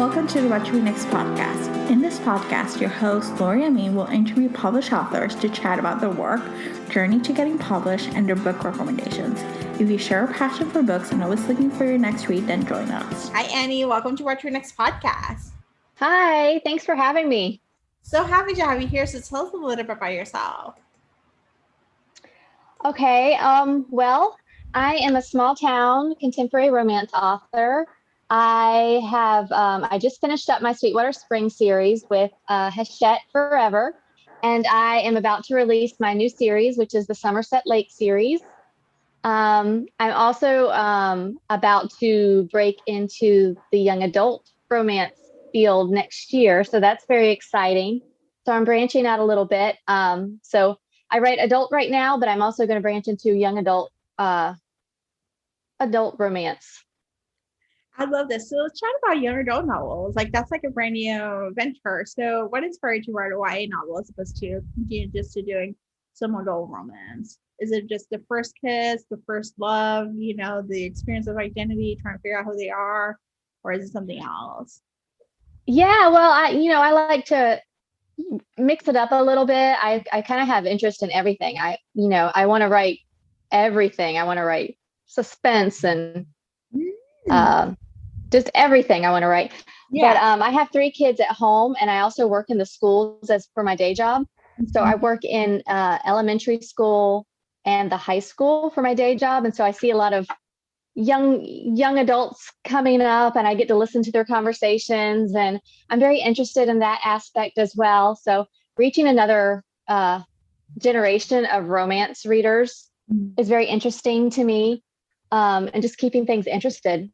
Welcome to the What to Read Next podcast. In this podcast, your host, Lori Amin, will interview published authors to chat about their work, journey to getting published, and their book recommendations. If you share a passion for books and always looking for your next read, then join us. Hi, Annie. Welcome to What to Read Next podcast. Hi. Thanks for having me. So happy to have you here. So tell us a little bit about yourself. Okay. Well, I am a small town contemporary romance author. I just finished up my Sweetwater Springs series with Hachette Forever, and I am about to release my new series, which is the Somerset Lake series. I'm also about to break into the young adult romance field next year, so that's very exciting. So I'm branching out a little bit. So I write adult right now, but I'm also going to branch into young adult romance. I love this. So let's chat about young adult novels. That's like a brand new venture. So what inspired you to write a YA novel as opposed to doing some adult romance? Is it just the first kiss, the first love, the experience of identity, trying to figure out who they are, or is it something else? Yeah, well, I like to mix it up a little bit. I kind of have interest in everything. I want to write everything. I want to write suspense and just everything I want to write. Yeah. But I have 3 kids at home, and I also work in the schools as for my day job. Mm-hmm. So I work in elementary school and the high school for my day job. And so I see a lot of young adults coming up, and I get to listen to their conversations, and I'm very interested in that aspect as well. So reaching another generation of romance readers is very interesting to me, and just keeping things interesting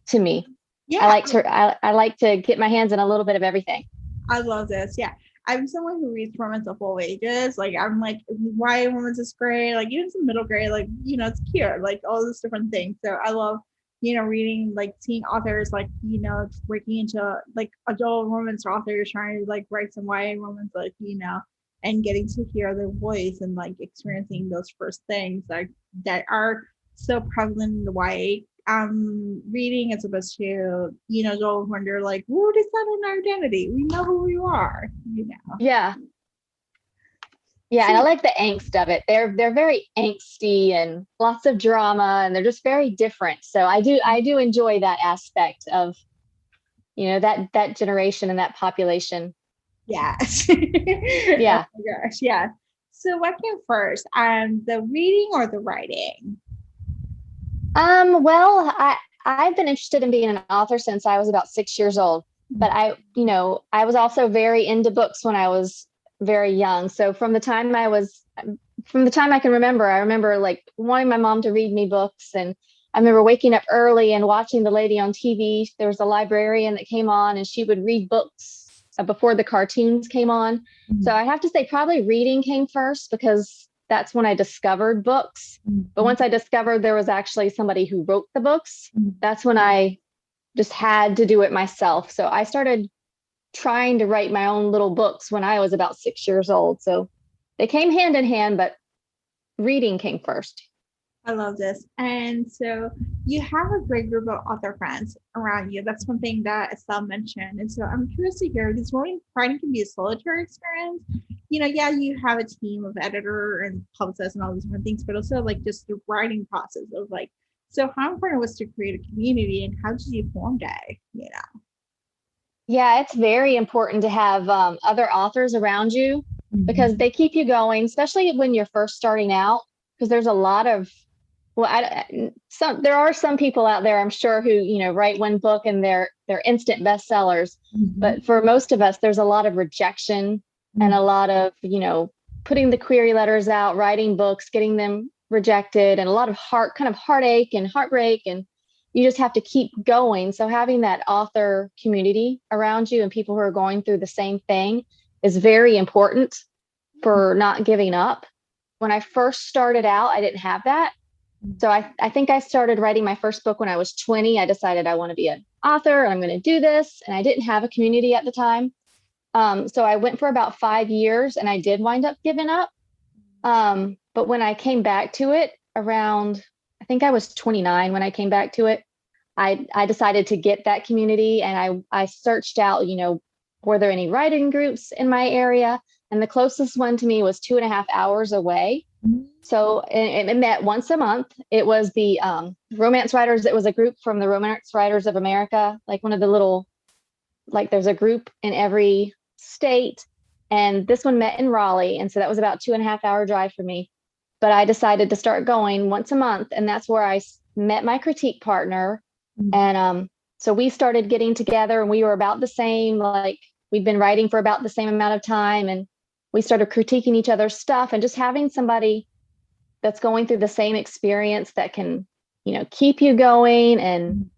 to me. Yeah, I like to get my hands in a little bit of everything. I love this. Yeah, I'm someone who reads romance of all ages. I'm like, why romance is great. Even some middle grade, it's cute. All these different things. So I love, reading, seeing authors, breaking into adult romance authors trying to write some YA romance, and getting to hear their voice and experiencing those first things that are so prevalent in the YA reading as opposed to go wonder what is that in our identity? We know who we are, Yeah, and I like the angst of it. They're very angsty and lots of drama, and they're just very different. So I do enjoy that aspect of that generation and that population. Yes. Yeah. Oh my gosh, yeah. So what came first, the reading or the writing? Well, I've been interested in being an author since I was about 6 years old, but I was also very into books when I was very young. So from the time I can remember, I remember wanting my mom to read me books. And I remember waking up early and watching the lady on TV. There was a librarian that came on, and she would read books before the cartoons came on. Mm-hmm. So I have to say probably reading came first, because that's when I discovered books. Mm-hmm. But once I discovered there was actually somebody who wrote the books, that's when I just had to do it myself. So I started trying to write my own little books when I was about 6 years old. So they came hand in hand, but reading came first. I love this. And so you have a great group of author friends around you. That's one thing that Estelle mentioned. And so I'm curious to hear, this writing can be a solitary experience. You have a team of editor and publicists and all these different things, but also just the writing process of so how important was to create a community, and how did you form that? Yeah, it's very important to have other authors around you, because they keep you going, especially when you're first starting out, because there's a lot of, there are some people out there, I'm sure, who, write one book and they're instant bestsellers. Mm-hmm. But for most of us, there's a lot of rejection and a lot of, putting the query letters out, writing books, getting them rejected, and a lot of heartache and heartbreak, and you just have to keep going. So having that author community around you and people who are going through the same thing is very important for not giving up. When I first started out, I didn't have that. So I think I started writing my first book when I was 20. I decided I want to be an author, I'm going to do this. And I didn't have a community at the time. So I went for about 5 years, and I did wind up giving up. But when I came back to it I think I was 29 when I came back to it. I decided to get that community, and I searched out, were there any writing groups in my area? And the closest one to me was 2.5 hours away. So it met once a month. It was the Romance Writers. It was a group from the Romance Writers of America, like one of the little, like there's a group in every state. And this one met in Raleigh. And so that was about 2.5 hour drive for me. But I decided to start going once a month. And that's where I met my critique partner. And so we started getting together, and we were about the same, like we'd been writing for about the same amount of time. And we started critiquing each other's stuff, and just having somebody that's going through the same experience that can, keep you going and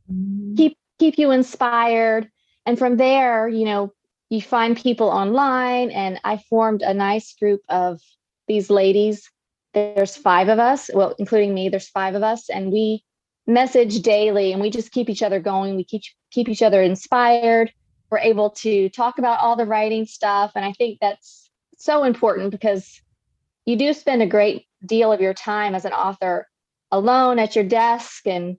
keep you inspired. And from there, you find people online, and I formed a nice group of these ladies. There's 5 of us, well, including me, there's 5 of us, and we message daily, and we just keep each other going. We keep each other inspired. We're able to talk about all the writing stuff. And I think that's so important, because you do spend a great deal of your time as an author alone at your desk and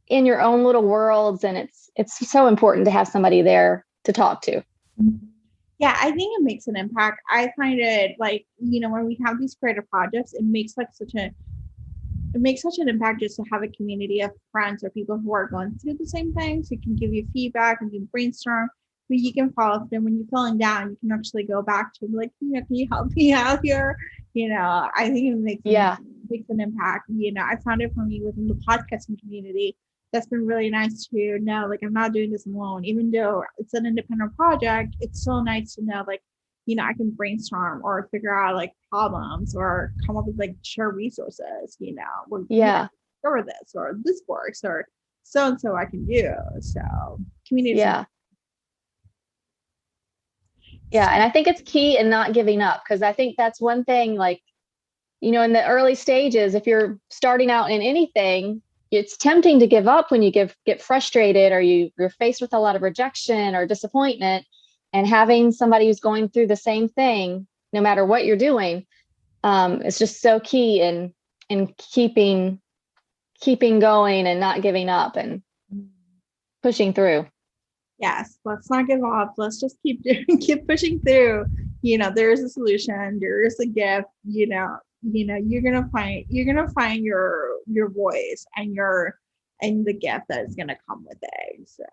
in your own little worlds. And it's so important to have somebody there to talk to. Yeah, I think it makes an impact. I find it like, when we have these creative projects, it makes such an impact just to have a community of friends or people who are going through the same things, who can give you feedback and you can brainstorm, but you can follow them when you're feeling down. You can actually go back to like, can you help me out here? I think it makes an impact. I found it for me within the podcasting community. That's been really nice to know, like, I'm not doing this alone. Even though it's an independent project, it's so nice to know, like, I can brainstorm or figure out like problems or come up with like shared resources, or this or this works or so and so I can do. So community. Yeah. And I think it's key in not giving up, because I think that's one thing, like, in the early stages, if you're starting out in anything, it's tempting to give up when you get frustrated, or you're faced with a lot of rejection or disappointment. And having somebody who's going through the same thing, no matter what you're doing, is just so key in keeping going and not giving up and pushing through. Yes, let's not give up. Let's just keep pushing through. There is a solution. There is a gift. You're gonna find your voice and the gift that is gonna come with it. So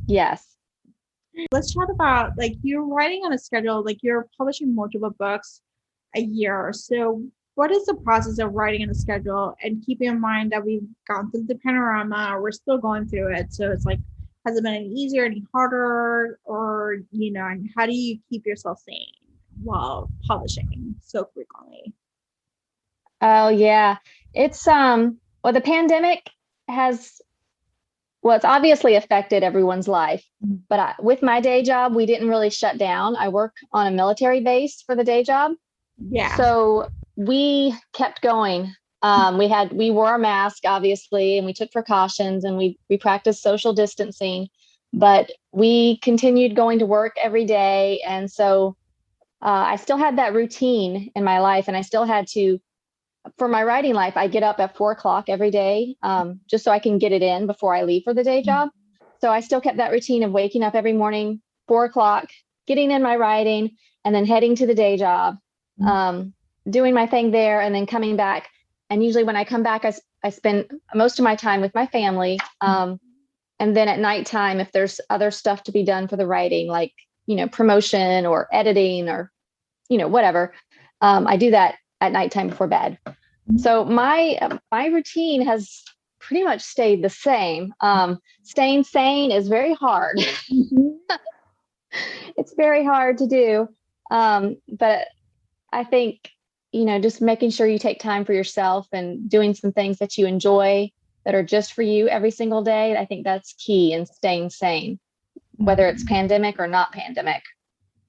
yes. Let's chat about, like, you're writing on a schedule, like you're publishing multiple books a year. So what is the process of writing on a schedule, and keeping in mind that we've gone through the panorama, we're still going through it. So it's like, has it been any easier, any harder, or, and how do you keep yourself sane while publishing so frequently? Oh yeah. It's well, the pandemic has, well, it's obviously affected everyone's life, but with my day job, we didn't really shut down. I work on a military base for the day job. Yeah. So we kept going. We wore a mask, obviously, and we took precautions, and we practiced social distancing, but we continued going to work every day. And so I still had that routine in my life, and I still had to, for my writing life, I get up at 4 o'clock every day, just so I can get it in before I leave for the day job. So I still kept that routine of waking up every morning, 4 o'clock, getting in my writing, and then heading to the day job, doing my thing there, and then coming back. And usually when I come back, I spend most of my time with my family. And then at nighttime, if there's other stuff to be done for the writing, like, promotion or editing or, whatever, I do that at nighttime before bed. So my routine has pretty much stayed the same. Staying sane is very hard. It's very hard to do. But I think, just making sure you take time for yourself and doing some things that you enjoy that are just for you every single day. I think that's key in staying sane, whether it's pandemic or not pandemic.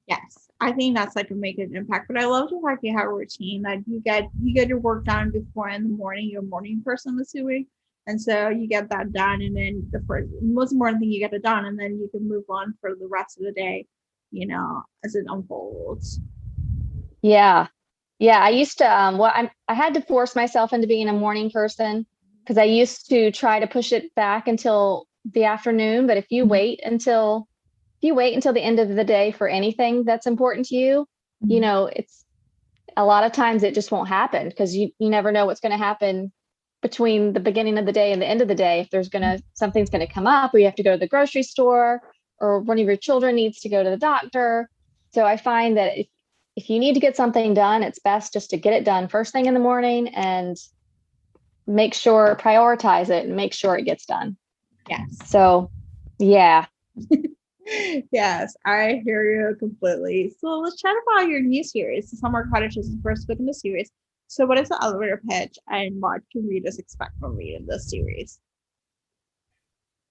Yes, I think that's like a make an impact. But I love the fact you have a routine that you get your work done before in the morning. You're a morning person, assuming, and so you get that done, and then the most important thing, you get it done, and then you can move on for the rest of the day, as it unfolds. Yeah. I used to. I had to force myself into being a morning person, because I used to try to push it back until the afternoon. But if you wait until the end of the day for anything that's important to you, you know, it's a lot of times it just won't happen because you never know what's going to happen between the beginning of the day and the end of the day. If something's going to come up, or you have to go to the grocery store, or one of your children needs to go to the doctor. So I find that if you need to get something done, it's best just to get it done first thing in the morning and prioritize it and make sure it gets done. Yes. So, yeah. Yes, I hear you completely. So let's chat about your new series. The Summer Cottage is the first book in the series. So what is the elevator pitch and what can readers expect from reading this series?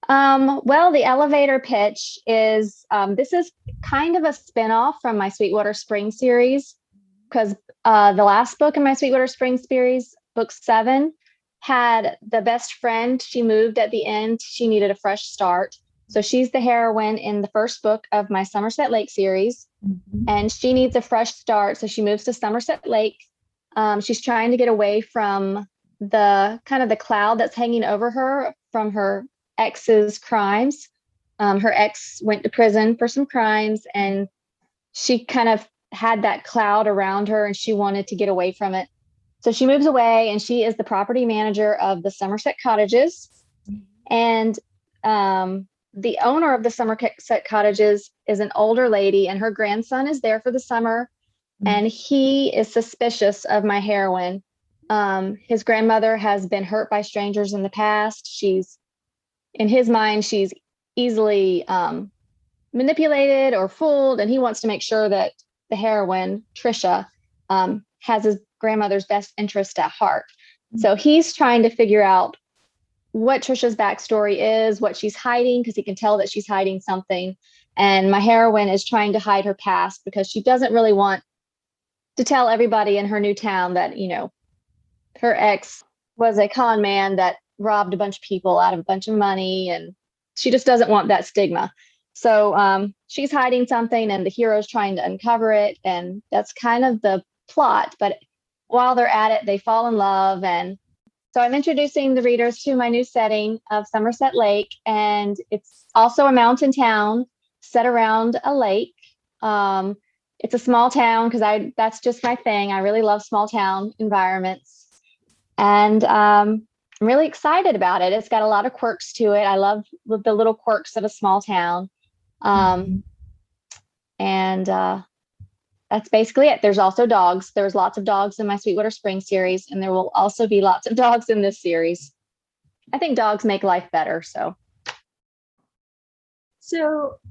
Well, the elevator pitch is this is kind of a spinoff from my Sweetwater Springs series, because the last book in my Sweetwater Springs series, book 7, had the best friend. She moved at the end. She needed a fresh start. So she's the heroine in the first book of my Somerset Lake series, and she needs a fresh start. So she moves to Somerset Lake. She's trying to get away from the cloud that's hanging over her from her ex's crimes. Her ex went to prison for some crimes, and she kind of had that cloud around her, and she wanted to get away from it. So she moves away, and she is the property manager of the Somerset Cottages. And the owner of the Somerset Cottages is an older lady, and her grandson is there for the summer. And he is suspicious of my heroine. His grandmother has been hurt by strangers in the past. In his mind, she's easily manipulated or fooled, and he wants to make sure that the heroine, Trisha, has his grandmother's best interest at heart. So he's trying to figure out what Trisha's backstory is, what she's hiding, because he can tell that she's hiding something. And my heroine is trying to hide her past because she doesn't really want to tell everybody in her new town that, you know, her ex was a con man that robbed a bunch of people out of a bunch of money, and she just doesn't want that stigma. So she's hiding something, and the hero's trying to uncover it, and that's kind of the plot. But while they're at it, they fall in love. And so I'm introducing the readers to my new setting of Somerset Lake, and it's also a mountain town set around a lake. It's a small town because that's just my thing. I really love small town environments, and I'm really excited about it. It's got a lot of quirks to it. I love the little quirks of a small town. And that's basically it. There's also dogs. There's lots of dogs in my Sweetwater Springs series, and there will also be lots of dogs in this series. I think dogs make life better. So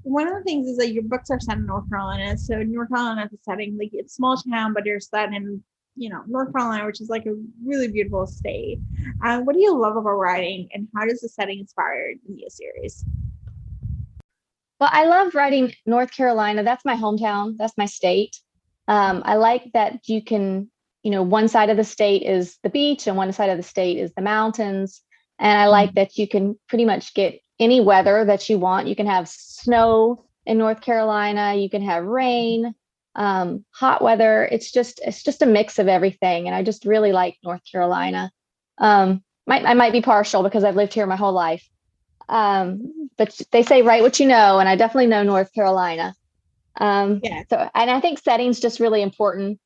one of the things is that your books are set in North Carolina. So North Carolina is a setting, like it's small town, but you're set in, you know, North Carolina, which is like a really beautiful state. What do you love about writing, and how does the setting inspire the new series? Well, I love writing North Carolina. That's my hometown. That's my state. I like that you can, you know, one side of the state is the beach and one side of the state is the mountains. And I like that you can pretty much get any weather that you want. You can have snow in North Carolina. You can have rain, hot weather. It's just a mix of everything. And I just really like North Carolina. I might be partial because I've lived here my whole life. But they say write what you know, and I definitely know North Carolina. Yeah. So, and I think setting's just really important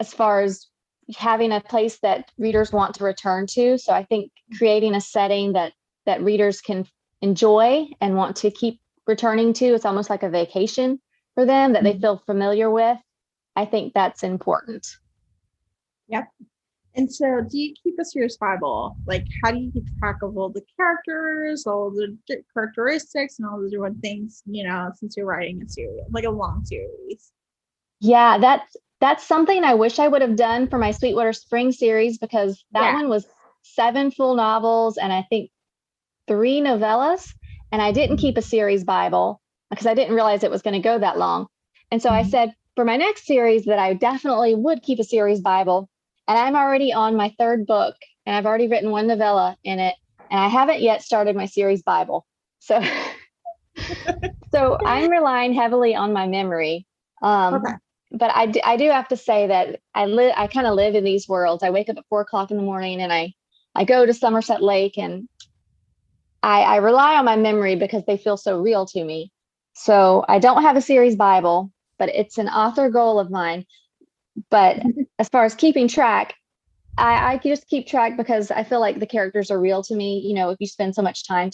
as far as having a place that readers want to return to. So I think creating a setting that readers can enjoy and want to keep returning to, it's almost like a vacation for them that they feel familiar with. I think that's important. Yep. And so do you keep a series Bible? Like, how do you keep track of all the characters, all the characteristics, and all the different things, you know, since you're writing a series, like a long series? Yeah, that's something I wish I would have done for my Sweetwater Springs series, because that one was 7 full novels and I think 3 novellas. And I didn't keep a series Bible because I didn't realize it was going to go that long. And so I said for my next series that I definitely would keep a series Bible. And I'm already on my 3rd book, and I've already written 1 novella in it, and I haven't yet started my series Bible. So, so I'm relying heavily on my memory. But I do have to say that I kind of live in these worlds. I wake up at 4 o'clock in the morning and I I go to Somerset Lake, and I rely on my memory because they feel so real to me. So I don't have a series Bible, but it's an author goal of mine. But as far as keeping track, I just keep track because I feel like the characters are real to me. You know, if you spend so much time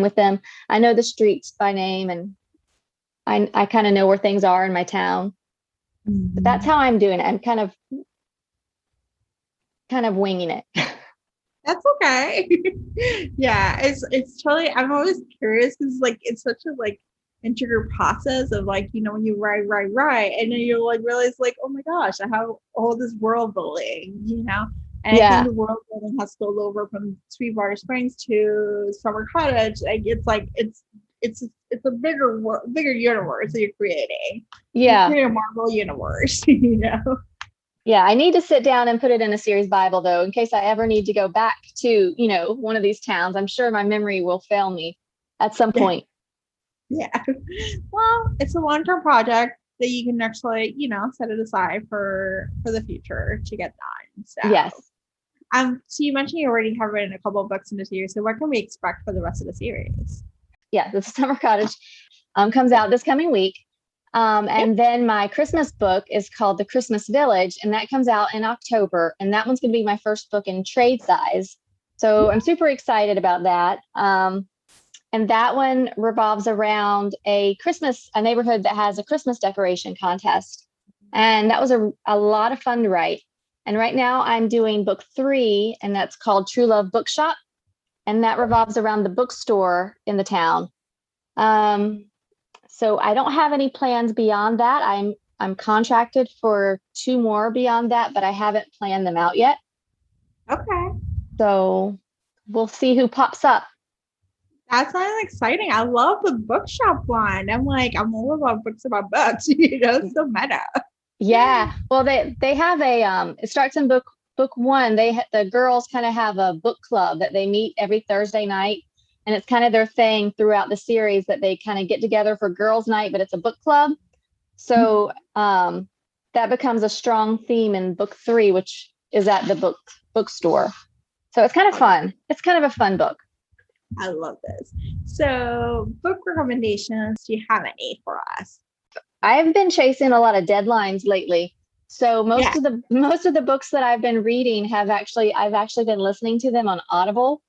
with them, I know the streets by name, and I kind of know where things are in my town. But that's how I'm doing it. I'm kind of winging it. That's okay. Yeah, it's totally. I'm always curious because like it's such a like integral process of like when you write, and then you like realize like, oh my gosh, I have all this world building. And I think Yeah. the world building has spilled over from Sweetwater Springs to Summer Cottage. Like it's a bigger universe that you're creating. You're Yeah. creating a Marvel universe. Yeah. I need to sit down and put it in a series Bible, though, in case I ever need to go back to, one of these towns. I'm sure my memory will fail me at some point. Yeah. Well, it's a long-term project that you can actually, set it aside for the future to get done. Yes. So you mentioned you already have written a couple of books in the series. So what can we expect for the rest of the series? Yeah, the Summer Cottage comes out this coming week. And then my Christmas book is called The Christmas Village, and that comes out in October. And that one's going to be my first book in trade size. So I'm super excited about that. And that one revolves around a neighborhood that has a Christmas decoration contest. And that was a lot of fun to write. And right now I'm doing book 3, and that's called True Love Bookshop. And that revolves around the bookstore in the town. So I don't have any plans beyond that. I'm contracted for 2 more beyond that, but I haven't planned them out yet. Okay. So we'll see who pops up. That sounds exciting. I love the bookshop one. I'm all about books about books, so meta. Yeah. Well, they have it starts in book 1. The girls kind of have a book club that they meet every Thursday night. And it's kind of their thing throughout the series that they kind of get together for girls' night, but it's a book club. So that becomes a strong theme in book 3, which is at the bookstore. So it's kind of fun. It's kind of a fun book. I love this. So book recommendations, do you have any for us? I've been chasing a lot of deadlines lately. So most of the books that I've been reading I've actually been listening to them on Audible.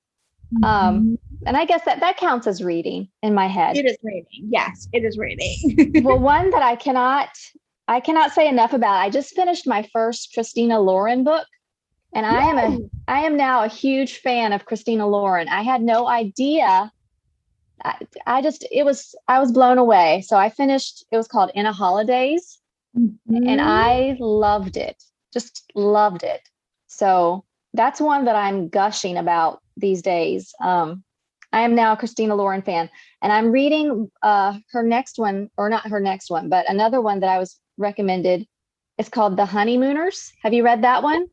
And I guess that counts as reading in my head. It is reading. Yes, it is reading. Well, one that I cannot say enough about. I just finished my first Christina Lauren book, and I am now a huge fan of Christina Lauren. I had no idea. I was blown away. So I finished. It was called In a Holidays, and I loved it. Just loved it. So that's one that I'm gushing about these days. I am now a Christina Lauren fan, and I'm reading her next one, or not her next one, but another one that I was recommended. It's called The Honeymooners. Have you read that one?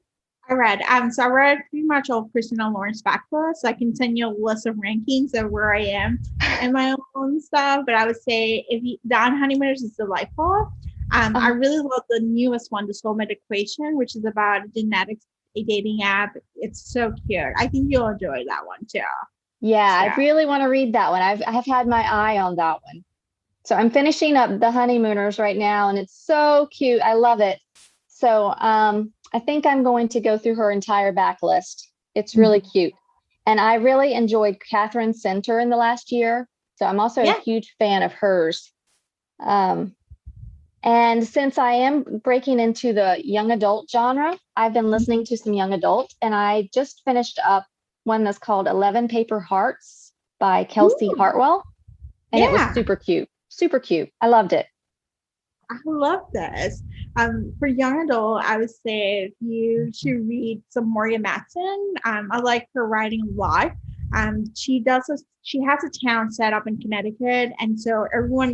I read. So I read pretty much all Christina Lauren's backlist. So I can send you a list of rankings of where I am and my own stuff. But I would say The Honeymooners is delightful. I really love the newest one, The Soulmate Equation, which is about genetics, a dating app. It's so cute. I think you'll enjoy that one too. Yeah, I really want to read that one. I have had my eye on that one. So I'm finishing up The Honeymooners right now, and it's so cute. I love it. So I think I'm going to go through her entire backlist. It's really cute. And I really enjoyed Catherine Center in the last year. So I'm also a huge fan of hers. And since I am breaking into the young adult genre, I've been listening to some young adult, and I just finished up one that's called 11 Paper Hearts by Kelsey Hartwell. And it was super cute. Super cute. I loved it. I love this. For young adult, I would say you should read some Morgan Matson. I like her writing a lot. She has a town set up in Connecticut, and so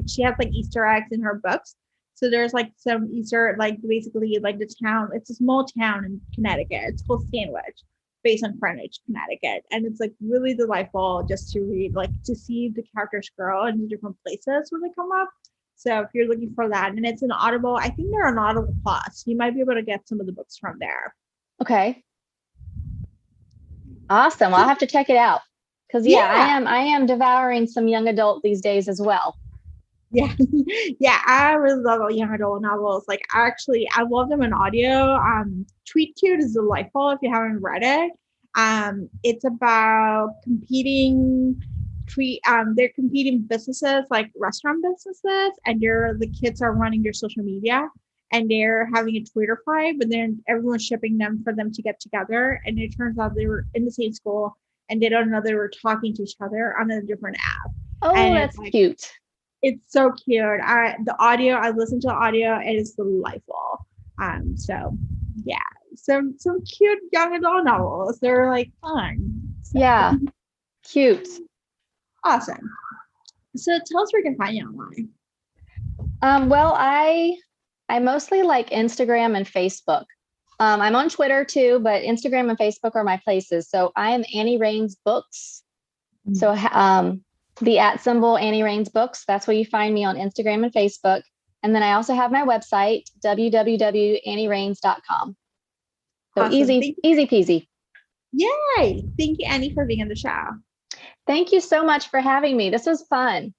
she has like Easter eggs in her books. So there's like some Easter, like basically like the town. It's a small town in Connecticut. It's called Sandwich, based on Greenwich, Connecticut, and it's like really delightful just to read, like to see the characters grow in different places when they come up. So if you're looking for that, and it's an Audible, I think they're on Audible Plus. You might be able to get some of the books from there. Okay. Awesome. Well, I'll have to check it out. Because yeah, Yeah. I am devouring some young adult these days as well. Yeah. Yeah, I really love young adult novels. Like I love them in audio. Tweet Cute is delightful if you haven't read it. It's about competing tweet they're competing businesses like restaurant businesses, and the kids are running their social media, and they're having a Twitter fight, but then everyone's shipping them for them to get together, and it turns out they were in the same school and they don't know they were talking to each other on a different app. Oh, And it's that's like cute. it's so cute. I listen to the audio. It is delightful. So yeah, some cute young adult novels. They're like fun. So Yeah, cute. awesome. So tell us where we can find you online. Well, I mostly like Instagram and Facebook. I'm on Twitter too, but Instagram and Facebook are my places. So I am Annie Rains Books. So the @ Annie Rains Books. That's where you find me on Instagram and Facebook. And then I also have my website, www.annierains.com. So Awesome. easy peasy. Yay! Thank you, Annie, for being on the show. Thank you so much for having me. This was fun.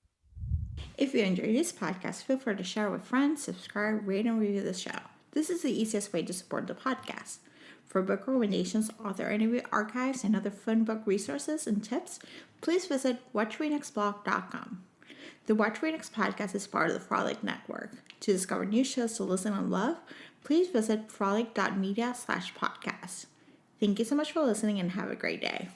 If you enjoyed this podcast, feel free to share with friends, subscribe, rate, and review the show. This is the easiest way to support the podcast. For book recommendations, author interview archives, and other fun book resources and tips, please visit WhatchReNextBlog.com. The Watch Read Next podcast is part of the Frolic Network. To discover new shows to listen and love, please visit frolic.media/podcast. Thank you so much for listening and have a great day.